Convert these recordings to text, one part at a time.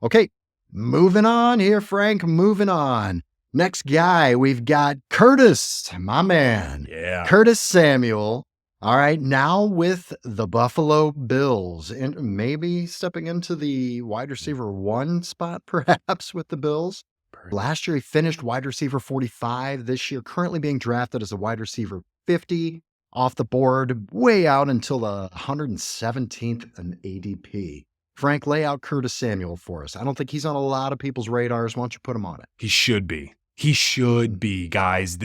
Okay, moving on here, Frank. Moving on. Next guy, we've got Curtis, my man. Yeah. Curtis Samuel. All right, now with the Buffalo Bills, and maybe stepping into the wide receiver 1 spot, perhaps, with the Bills. Last year, he finished wide receiver 45. This year, currently being drafted as a wide receiver 50, off the board, way out until the 117th in ADP. Frank, lay out Curtis Samuel for us. I don't think he's on a lot of people's radars. Why don't you put him on it? He should be. He should be, guys.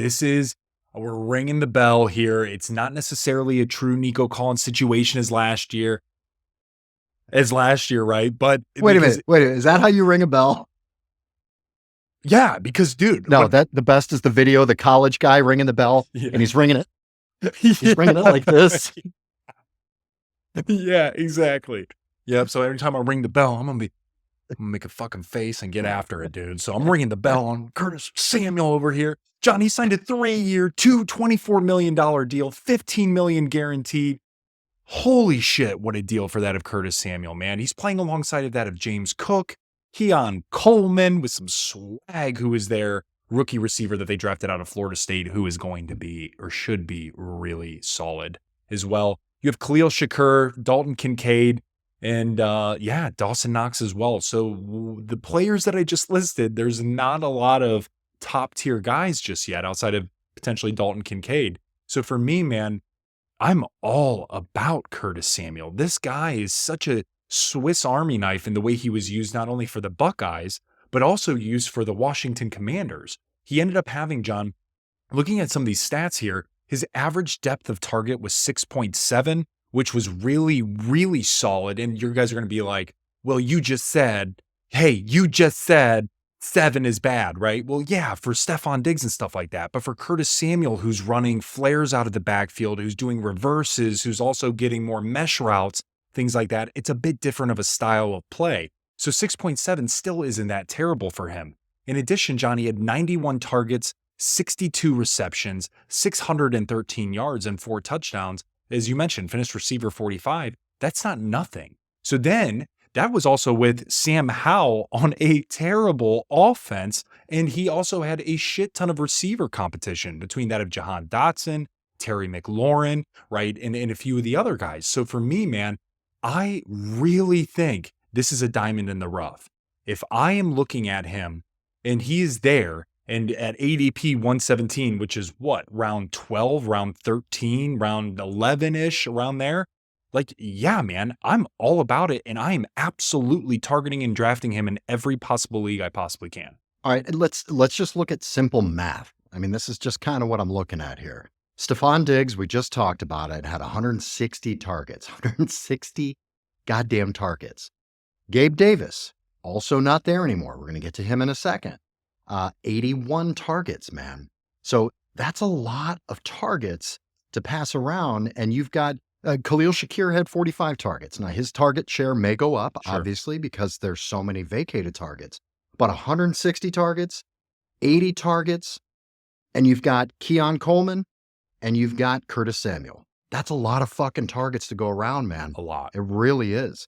We're ringing the bell here. It's not necessarily a true Nico Collins situation as last year, right? But wait a minute. Is that how you ring a bell? Yeah, because dude, no, the best is the video of the college guy ringing the bell, and he's ringing it. He's ringing it like this. Yeah, exactly. Yep. So every time I ring the bell, I'm gonna make a fucking face and get after it, dude. So I'm ringing the bell on Curtis Samuel over here. John, he signed a 3-year, $24 million deal, $15 million guaranteed. Holy shit, what a deal for that of Curtis Samuel, man. He's playing alongside of that of James Cook, Keon Coleman with some swag, who is their rookie receiver that they drafted out of Florida State, who is going to be, or should be, really solid as well. You have Khalil Shakur, Dalton Kincaid, and Dawson Knox as well. So the players that I just listed, there's not a lot of top tier guys just yet outside of potentially Dalton Kincaid. So for me, man, I'm all about Curtis Samuel. This guy is such a Swiss Army knife in the way he was used not only for the Buckeyes, but also used for the Washington Commanders. He ended up having, John, looking at some of these stats here, his average depth of target was 6.7, which was really, really solid. And you guys are going to be like, well, you just said 7 is bad, right? Well, yeah, for Stefan Diggs and stuff like that. But for Curtis Samuel, who's running flares out of the backfield, who's doing reverses, who's also getting more mesh routes, things like that, it's a bit different of a style of play. So 6.7 still isn't that terrible for him. In addition, Johnny had 91 targets, 62 receptions, 613 yards, and 4 touchdowns. As you mentioned, finished receiver 45. That's not nothing. So then that was also with Sam Howell on a terrible offense. And he also had a shit ton of receiver competition between that of Jahan Dotson, Terry McLaurin, right? And a few of the other guys. So for me, man, I really think this is a diamond in the rough. If I am looking at him and he is there and at ADP 117, which is what, round 12, round 13, round 11-ish, around there, like, yeah, man, I'm all about it. And I am absolutely targeting and drafting him in every possible league I possibly can. All right, let's just look at simple math. I mean, this is just kind of what I'm looking at here. Stefan Diggs, we just talked about it, had 160 targets, 160 goddamn targets. Gabe Davis, also not there anymore. We're going to get to him in a second. 81 targets, man. So that's a lot of targets to pass around. And you've got Khalil Shakur had 45 targets. Now, his target share may go up, obviously, because there's so many vacated targets. But 160 targets, 80 targets, and you've got Keon Coleman, and you've got Curtis Samuel. That's a lot of fucking targets to go around, man. A lot. It really is.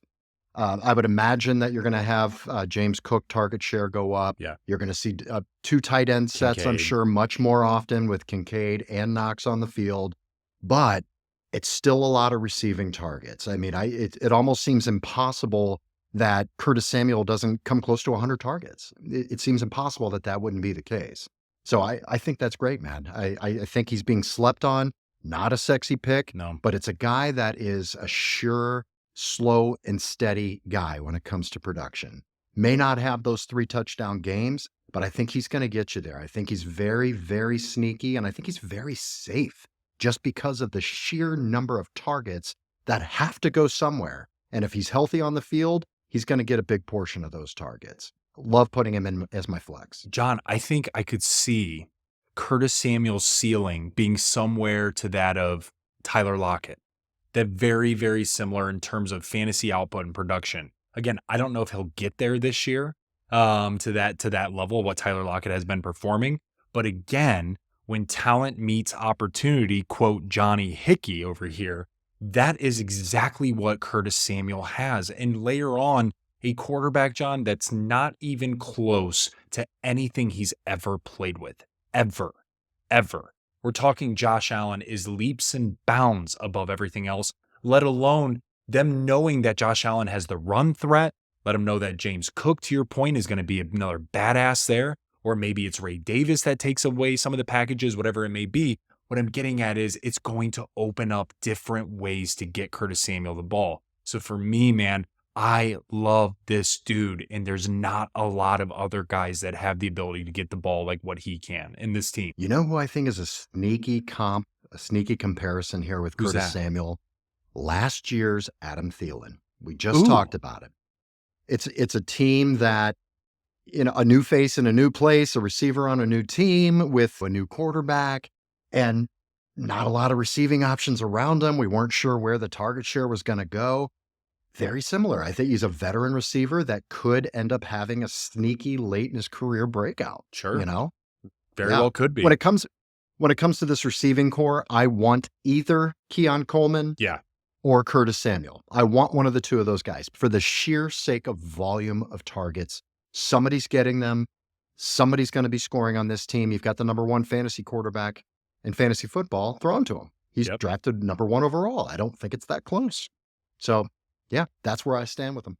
I would imagine that you're going to have James Cook target share go up. Yeah. You're going to see 2 tight end sets, I'm sure, much more often with Kincaid and Knox on the field. But it's still a lot of receiving targets. I mean, it almost seems impossible that Curtis Samuel doesn't come close to 100 targets. It seems impossible that wouldn't be the case. So I think that's great, man. I think he's being slept on. Not a sexy pick, no, but it's a guy that is a sure, slow and steady guy when it comes to production. May not have those 3 touchdown games, but I think he's going to get you there. I think he's very, very sneaky, and I think he's very safe just because of the sheer number of targets that have to go somewhere. And if he's healthy on the field, he's going to get a big portion of those targets. Love putting him in as my flex. John, I think I could see Curtis Samuel's ceiling being somewhere to that of Tyler Lockett. That very, very similar in terms of fantasy output and production. Again, I don't know if he'll get there this year to that level of what Tyler Lockett has been performing. But again, when talent meets opportunity, quote Johnny Hickey over here, that is exactly what Curtis Samuel has. And later on, a quarterback, John, that's not even close to anything he's ever played with. Ever. We're talking Josh Allen is leaps and bounds above everything else, let alone them knowing that Josh Allen has the run threat. Let them know that James Cook, to your point, is going to be another badass there. Or maybe it's Ray Davis that takes away some of the packages, whatever it may be. What I'm getting at is it's going to open up different ways to get Curtis Samuel the ball. So for me, man, I love this dude. And there's not a lot of other guys that have the ability to get the ball like what he can in this team. You know who I think is a sneaky comparison here with Who's Curtis that? Samuel? Last year's Adam Thielen. We just talked about it. It's a team that, a new face in a new place, a receiver on a new team with a new quarterback, and not a lot of receiving options around him. We weren't sure where the target share was going to go. Very similar. I think he's a veteran receiver that could end up having a sneaky late in his career breakout. Sure. Very Yeah. well could be. When it comes to this receiving core, I want either Keon Coleman or Curtis Samuel. I want one of the two of those guys for the sheer sake of volume of targets. Somebody's getting them. Somebody's going to be scoring on this team. You've got the number one fantasy quarterback in fantasy football. Throw him to him. He's drafted number one overall. I don't think it's that close. So, yeah, that's where I stand with him.